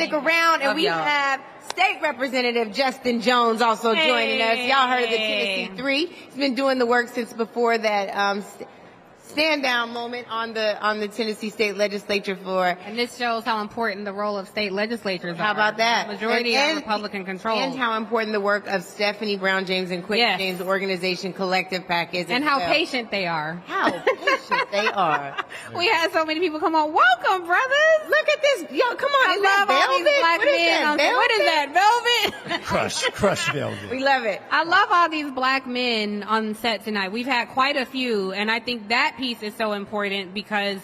stick around, and we have State Representative Justin Jones also joining us. Y'all heard of the Tennessee 3. He's been doing the work since before that stand down moment on the Tennessee State Legislature floor. And this shows how important the role of state legislatures are. How about that? The majority are Republican controlled. And how important the work of Stephanie Brown James and Quentin James organization collective pack is. And how patient they are. How patient they are. We had so many people come on. Welcome, brothers. Look at this. Yo, come on. I love all these black men. What is that, velvet? Crush velvet. We love it. I love all these black men on set tonight. We've had quite a few, and I think that piece is so important because,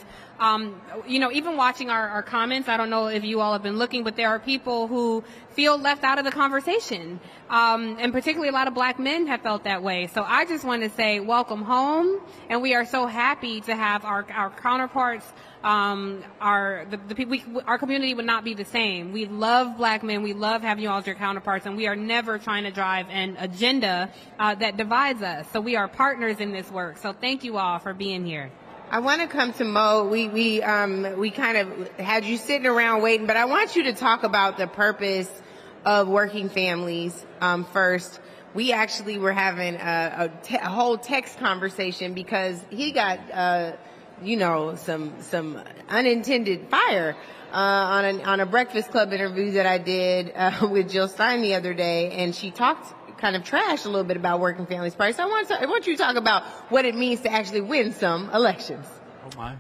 even watching our comments, I don't know if you all have been looking, but there are people who feel left out of the conversation. And particularly a lot of black men have felt that way. So I just want to say welcome home. And we are so happy to have our counterparts. Our community would not be the same. We love black men. We love having you all as your counterparts, and we are never trying to drive an agenda that divides us. So we are partners in this work. So thank you all for being here. I want to come to Mo. We kind of had you sitting around waiting, but I want you to talk about the purpose of working families first. We actually were having a whole text conversation because he got some unintended fire on a Breakfast Club interview that I did with Jill Stein the other day, and she talked kind of trash a little bit about Working Families Party. So I want you to talk about what it means to actually win some elections. Oh my.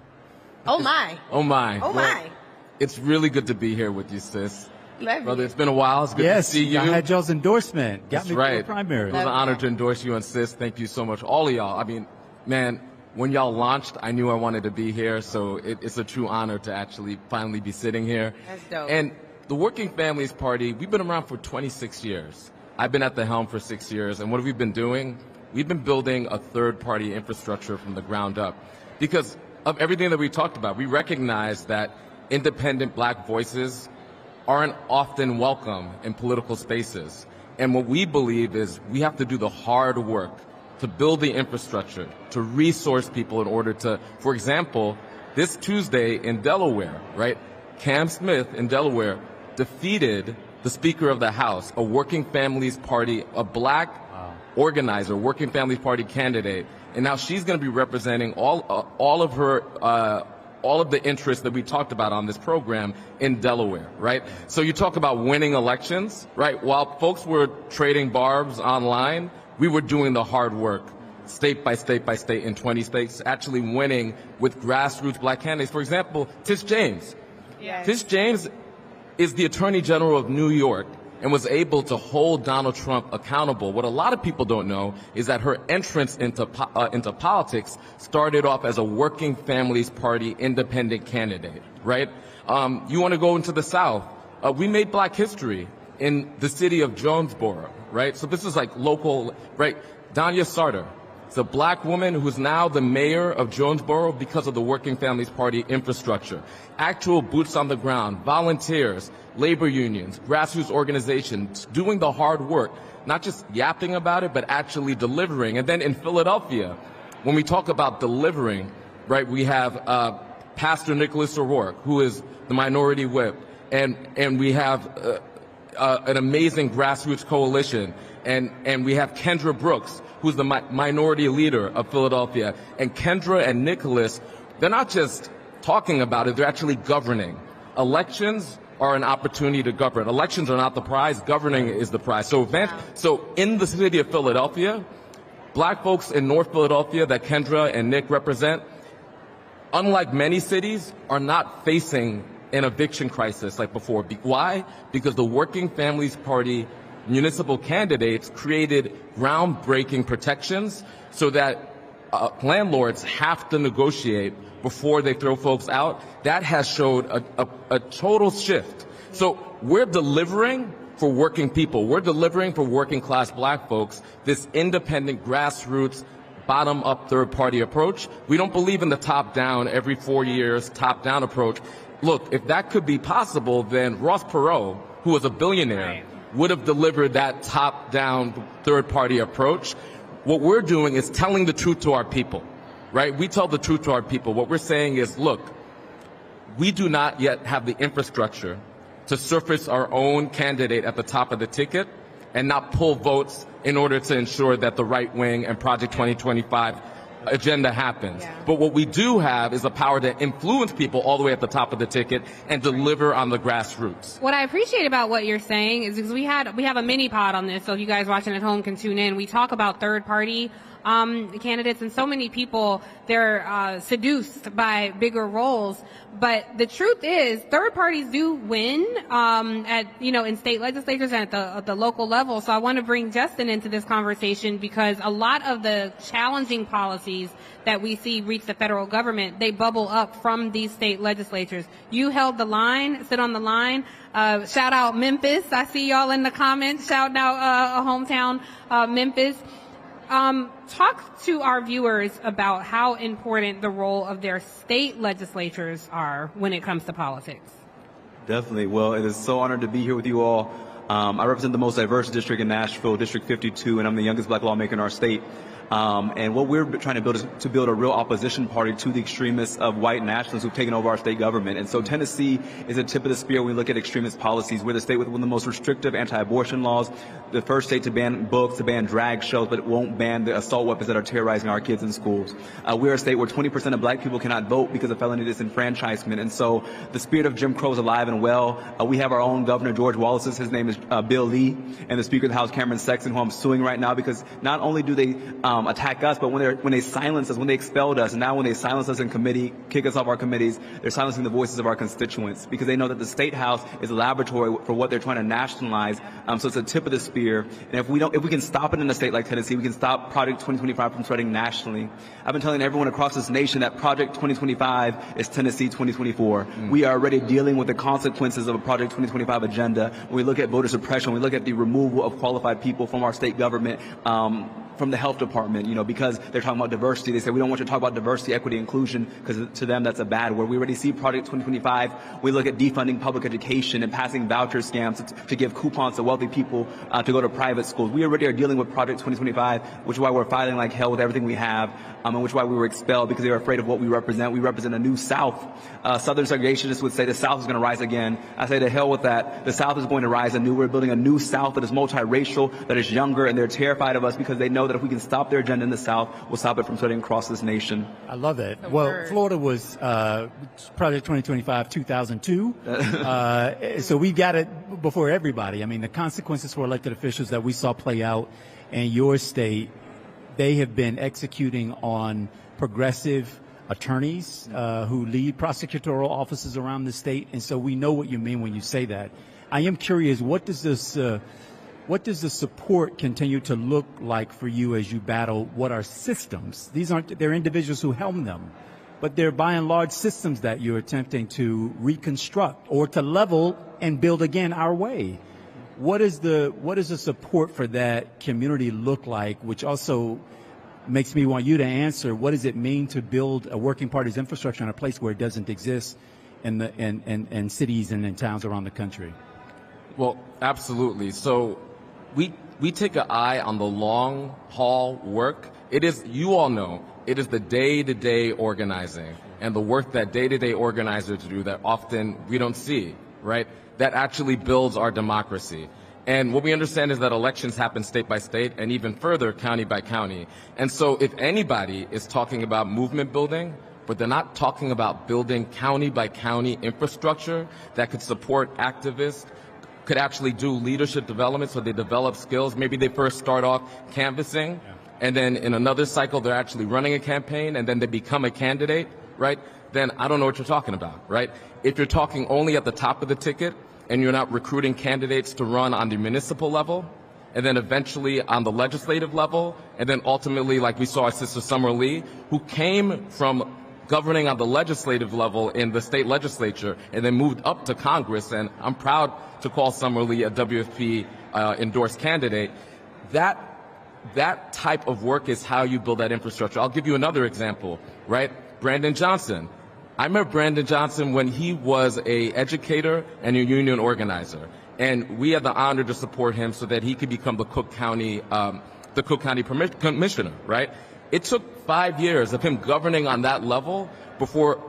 Oh my. Oh my. Oh my. It's really good to be here with you, sis. Love Brother, you. it's been a while. It's good to see you. I had y'all's endorsement. Got That's me right. for the primary. It was an honor to endorse you, and sis, thank you so much. All of y'all. I mean, man, when y'all launched, I knew I wanted to be here, so it's a true honor to actually finally be sitting here. That's dope. And the Working Families Party, we've been around for 26 years. I've been at the helm for 6 years, and what have we been doing? We've been building a third-party infrastructure from the ground up. Because of everything that we talked about, we recognize that independent black voices aren't often welcome in political spaces. And what we believe is we have to do the hard work to build the infrastructure, to resource people in order to, for example, this Tuesday in Delaware, right? Cam Smith in Delaware defeated the Speaker of the House, a Working Families Party, a black organizer, Working Families Party candidate, and now she's going to be representing all of the interests that we talked about on this program in Delaware, right? So you talk about winning elections, right? While folks were trading barbs online, we were doing the hard work, state by state by state in 20 states, actually winning with grassroots black candidates. For example, Tish James. Yes. Tish James is the Attorney General of New York and was able to hold Donald Trump accountable. What a lot of people don't know is that her entrance into politics started off as a Working Families Party independent candidate, right? You want to go into the South. We made black history in the city of Jonesboro, right? So this is like local, right? Danya Sarter. It's a black woman who's now the mayor of Jonesboro because of the Working Families Party infrastructure. Actual boots on the ground, volunteers, labor unions, grassroots organizations, doing the hard work, not just yapping about it, but actually delivering. And then in Philadelphia, when we talk about delivering, right, we have Pastor Nikolas Harter, who is the minority whip, and we have an amazing grassroots coalition, and we have Kendra Brooks, who's the minority leader of Philadelphia. And Kendra and Nikolas, they're not just talking about it, they're actually governing. Elections are an opportunity to govern. Elections are not the prize, governing is the prize. So in the city of Philadelphia, black folks in North Philadelphia that Kendra and Nick represent, unlike many cities, are not facing an eviction crisis like before. Why? Because the Working Families Party municipal candidates created groundbreaking protections so that landlords have to negotiate before they throw folks out. That has showed a total shift. So we're delivering for working people. We're delivering for working class black folks this independent grassroots bottom-up third-party approach. We don't believe in the top-down, every 4 years, top-down approach. Look, if that could be possible, then Ross Perot, who was a billionaire, would have delivered that top-down third-party approach. What we're doing is telling the truth to our people, right? We tell the truth to our people. What we're saying is, look, we do not yet have the infrastructure to surface our own candidate at the top of the ticket and not pull votes in order to ensure that the right wing and Project 2025 agenda happens. Yeah. But what we do have is the power to influence people all the way at the top of the ticket and deliver on the grassroots. What I appreciate about what you're saying is because we have a mini pod on this, so if you guys watching at home can tune in. We talk about third party candidates, and so many people, they're seduced by bigger roles. But the truth is, third parties do win in state legislatures and at the local level. So I want to bring Justin into this conversation because a lot of the challenging policies that we see reach the federal government, they bubble up from these state legislatures. You held the line, sit on the line. Shout out Memphis. I see y'all in the comments. Shout out a hometown, Memphis. Talk to our viewers about how important the role of their state legislatures are when it comes to politics. Definitely. Well, it is so honored to be here with you all. I represent the most diverse district in Nashville, District 52, and I'm the youngest black lawmaker in our state. And what we're trying to build is to build a real opposition party to the extremists of white nationalists who've taken over our state government. And so Tennessee is a tip of the spear when we look at extremist policies. We're the state with one of the most restrictive anti-abortion laws, the first state to ban books, to ban drag shows, but it won't ban the assault weapons that are terrorizing our kids in schools. We're a state where 20% of black people cannot vote because of felony disenfranchisement. And so the spirit of Jim Crow is alive and well. We have our own governor, George Wallace's. His name is Bill Lee, and the Speaker of the House, Cameron Sexton, who I'm suing right now because not only do they attack us, but when they silence us, when they expelled us, and now when they silence us in committee, kick us off our committees, they're silencing the voices of our constituents because they know that the State House is a laboratory for what they're trying to nationalize. So it's a tip of the spear. And if we can stop it in a state like Tennessee, we can stop Project 2025 from spreading nationally. I've been telling everyone across this nation that Project 2025 is Tennessee 2024. We are already dealing with the consequences of a Project 2025 agenda. When we look at voter suppression, we look at the removal of qualified people from our state government, from the health department, because they're talking about diversity. They say, we don't want you to talk about diversity, equity, inclusion, because to them that's a bad word. We already see Project 2025. We look at defunding public education and passing voucher scams to give coupons to wealthy people to go to private schools. We already are dealing with Project 2025, which is why we're fighting like hell with everything we have, and which is why we were expelled, because they were afraid of what we represent. We represent a new South. Southern segregationists would say the South is going to rise again. I say to hell with that. The South is going to rise anew. We're building a new South that is multiracial, that is younger, and they're terrified of us because they know that if we can stop their agenda in the South, we'll stop it from spreading across this nation. I love that. Well, Florida was Project 2025 2002. So we got it before everybody. I mean, the consequences for elected officials that we saw play out in your state, they have been executing on progressive attorneys who lead prosecutorial offices around the state. And so we know what you mean when you say that. I am curious, what does the support continue to look like for you as you battle what are systems? They're individuals who helm them, but they're by and large systems that you're attempting to reconstruct or to level and build again our way. What is the support for that community look like, which also makes me want you to answer, what does it mean to build a working party's infrastructure in a place where it doesn't exist in cities and in towns around the country? Well, absolutely. So we take an eye on the long haul work. It is, you all know, it is the day-to-day organizing and the work that day-to-day organizers do that often we don't see, right? That actually builds our democracy. And what we understand is that elections happen state by state and even further county by county. And so if anybody is talking about movement building, but they're not talking about building county by county infrastructure that could support activists, could actually do leadership development so they develop skills. Maybe they first start off canvassing, and then in another cycle they're actually running a campaign, and then they become a candidate, right? Then I don't know what you're talking about, right? If you're talking only at the top of the ticket and you're not recruiting candidates to run on the municipal level, and then eventually on the legislative level, and then ultimately, like we saw our sister Summer Lee, who came from governing on the legislative level in the state legislature and then moved up to Congress, and I'm proud to call Summer Lee a WFP endorsed candidate. That type of work is how you build that infrastructure. I'll give you another example, right? Brandon Johnson. I met Brandon Johnson when he was a educator and a union organizer, and we had the honor to support him so that he could become the Cook County commissioner, right? It took 5 years of him governing on that level before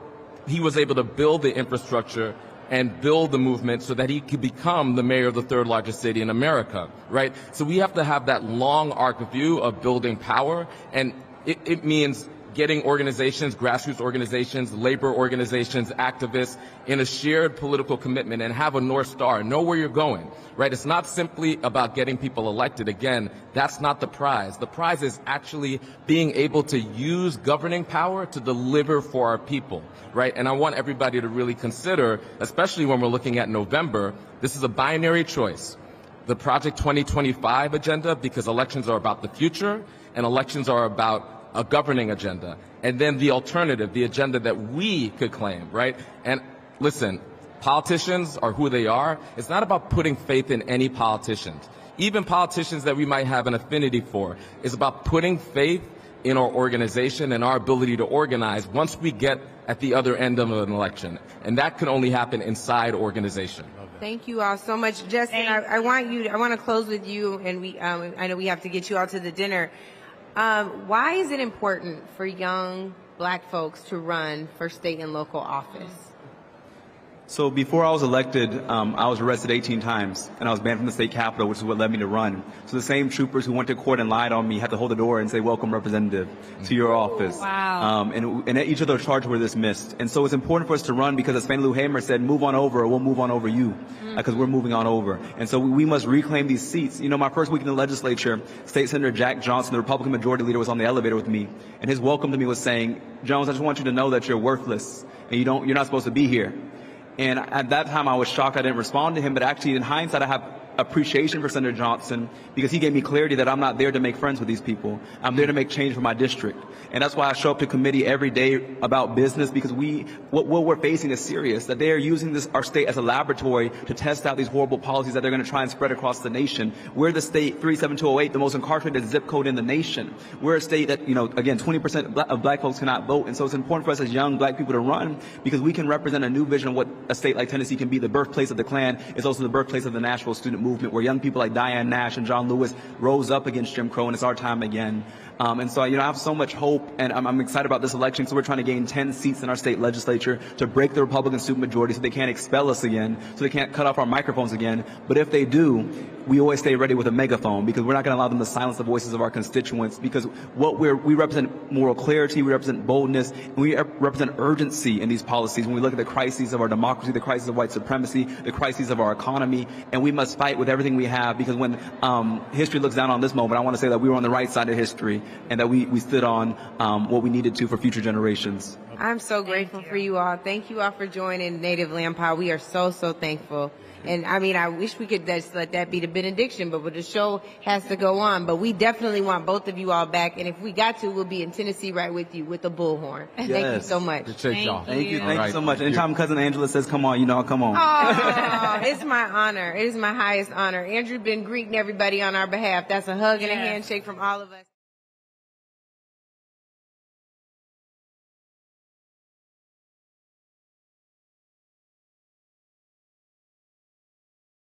he was able to build the infrastructure and build the movement so that he could become the mayor of the third largest city in America, right? So we have to have that long arc view of building power, and it means getting organizations, grassroots organizations, labor organizations, activists in a shared political commitment and have a North Star, know where you're going, right? It's not simply about getting people elected. Again, that's not the prize. The prize is actually being able to use governing power to deliver for our people, right? And I want everybody to really consider, especially when we're looking at November, this is a binary choice. The Project 2025 agenda, because elections are about the future and elections are about a governing agenda, and then the alternative, the agenda that we could claim, right? And listen, politicians are who they are. It's not about putting faith in any politicians, even politicians that we might have an affinity for. It's about putting faith in our organization and our ability to organize once we get at the other end of an election. And that can only happen inside organization. Thank you all so much. Justin, I want to close with you, and I know we have to get you out to the dinner. Why is it important for young black folks to run for state and local office? So before I was elected, I was arrested 18 times, and I was banned from the state capitol, which is what led me to run. So the same troopers who went to court and lied on me had to hold the door and say, "Welcome, representative, to your office." Wow. And each of those charges were dismissed. And so it's important for us to run because, as Fannie Lou Hamer said, move on over or we'll move on over you, because we're moving on over. And so we must reclaim these seats. You know, my first week in the legislature, State Senator Jack Johnson, the Republican majority leader, was on the elevator with me. And his welcome to me was saying, "Jones, I just want you to know that you're worthless and you're not supposed to be here." And at that time, I was shocked I didn't respond to him. But actually, in hindsight, I have appreciation for Senator Johnson because he gave me clarity that I'm not there to make friends with these people. I'm there to make change for my district. And that's why I show up to committee every day about business, because what we're facing is serious, that they are using our state as a laboratory to test out these horrible policies that they're going to try and spread across the nation. We're the state 37208, the most incarcerated zip code in the nation. We're a state that, again, 20% of black folks cannot vote. And so it's important for us as young black people to run because we can represent a new vision of what a state like Tennessee can be. The birthplace of the Klan is also the birthplace of the Nashville student movement, where young people like Diane Nash and John Lewis rose up against Jim Crow, and it's our time again. And so, I have so much hope, and I'm excited about this election. So we're trying to gain 10 seats in our state legislature to break the Republican supermajority so they can't expel us again, so they can't cut off our microphones again. But if they do, we always stay ready with a megaphone, because we're not going to allow them to silence the voices of our constituents, because we represent moral clarity, we represent boldness, and we represent urgency in these policies when we look at the crises of our democracy, the crises of white supremacy, the crises of our economy, and we must fight with everything we have, because when history looks down on this moment, I want to say that we were on the right side of history, and that we stood on what we needed to for future generations. I'm so grateful for you all. Thank you all for joining Native Land Power. We are so, so thankful. And I wish we could just let that be the benediction, but the show has to go on. But we definitely want both of you all back. And if we got to, we'll be in Tennessee right with you with the bullhorn. Yes. Thank you so much. Thank you. Thank you so much. Anytime Cousin Angela says, "Come on," I'll come on. Oh, it's my honor. It is my highest honor. Andrew been greeting everybody on our behalf. That's a hug and a handshake from all of us.